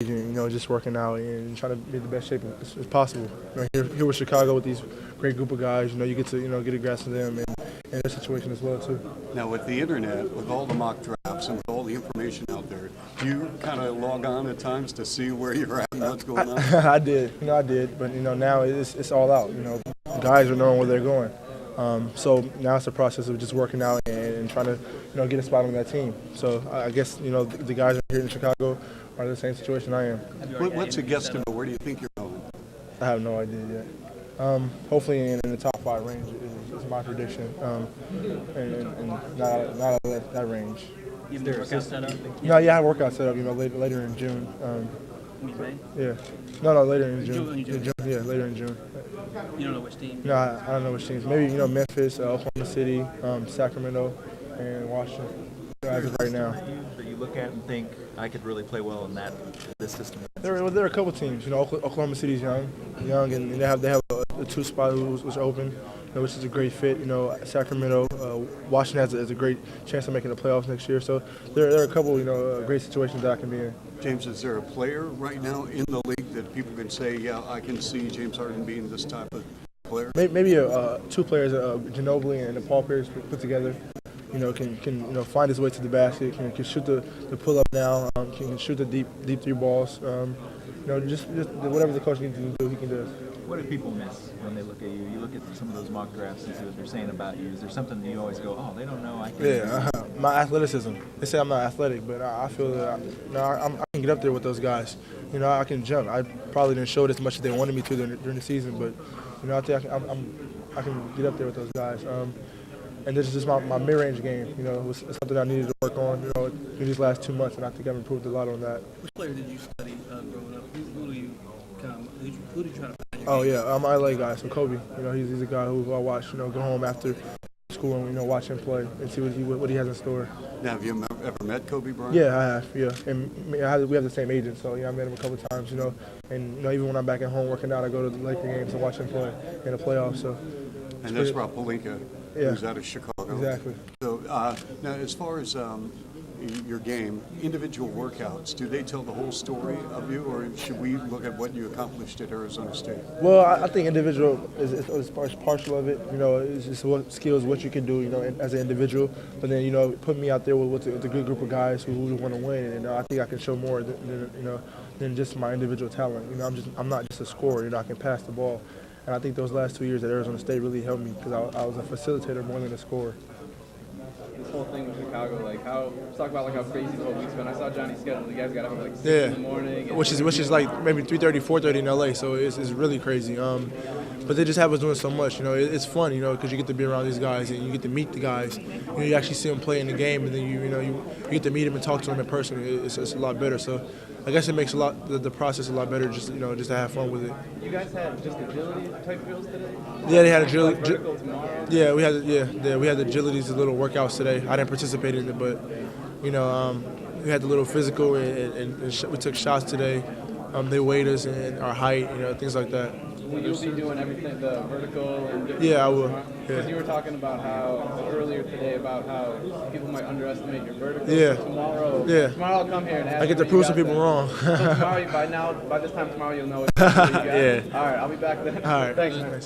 just working out and trying to be in the best shape as possible. Here with Chicago with these great group of guys, you get to get a grasp of them and their situation as well too. Now with the internet, with all the mock drafts and with all the information out there, do you kind of log on at times to see where you're at and what's going on? I did, but now it's all out. Guys are knowing where they're going. So now it's a process of just working out and trying to get a spot on that team. So I guess the guys here in Chicago are in the same situation I am. What's a guesstimate? Where do you think you're going? I have no idea yet. Hopefully in the top 5 range is my prediction, and not out of that range. You have a workout set up? No, yeah, I have a workout set up. Later in June. May? Yeah. No, later in June. Yeah, later in June. You don't know which team? No, I don't know which teams. Maybe Memphis, Oklahoma City, Sacramento, and Washington. As of right now. That you look at and think I could really play well in this system. There are a couple teams. Oklahoma City's young, and they have a 2 spot which open, which is a great fit. Sacramento, Washington has a great chance of making the playoffs next year. So there are a couple great situations that I can be in. James, is there a player right now in the league that people can say, yeah, I can see James Harden being this type of player? Maybe 2 players, Ginobili and Paul Pierce put together. Can find his way to the basket. Can shoot the pull up now. Can shoot the deep 3 balls. Just whatever the coach needs to do, he can do. What do people miss when they look at you? You look at some of those mock drafts and see what they're saying about you. Is there something that you always go, oh, they don't know? My athleticism. They say I'm not athletic, but I feel that I can get up there with those guys. I can jump. I probably didn't show it as much as they wanted me to during the season, but I think I can get up there with those guys. And this is just my mid-range game. It was something I needed to work on. In these last 2 months, and I think I've improved a lot on that. Which player did you study growing up? Who did you try to find? Oh yeah, I'm an LA guy. So Kobe, he's a guy who I watch. Go home after school and watch him play and see what he has in store. Now, have you ever met Kobe Bryant? Yeah, I have. Yeah, and we have the same agent, so I met him a couple of times. And even when I'm back at home working out, I go to the Laker games and watch him play in the playoffs. So. And that's Rob Pelinka, who's out of Chicago. Exactly. So now, as far as your game, individual workouts, do they tell the whole story of you, or should we look at what you accomplished at Arizona State? Well, I think individual is partial of it. It's just what skills, what you can do, as an individual. But then, put me out there with a good group of guys who want to win, and I think I can show more than just my individual talent. I'm not just a scorer. I can pass the ball. And I think those last 2 years at Arizona State really helped me because I was a facilitator more than a scorer. This whole thing with Chicago, let's talk about how crazy the whole week's been. I saw Johnny's schedule. The guys got up at 6 in the morning. Which is like maybe 3:30, 4:30 in LA. So it's really crazy. But they just have us doing so much. It's fun. Because you get to be around these guys and you get to meet the guys. You actually see them play in the game, and then you get to meet them and talk to them in person. It's a lot better. So I guess it makes the process a lot better. Just to have fun with it. You guys had just agility type drills today? Yeah, they had agility. Vertical tomorrow? Yeah, we had the agilities, the little workouts today. I didn't participate in it, but we had the little physical and we took shots today. They weighed us and our height, things like that. Will you be doing everything, the vertical and yeah, I will. Because you were talking about earlier today about how people might underestimate your vertical. Yeah. So tomorrow I'll come here and ask. I get to prove some people wrong. So tomorrow, by this time tomorrow, you'll know what you got. Yeah. All right, I'll be back then. All right. Thanks, man.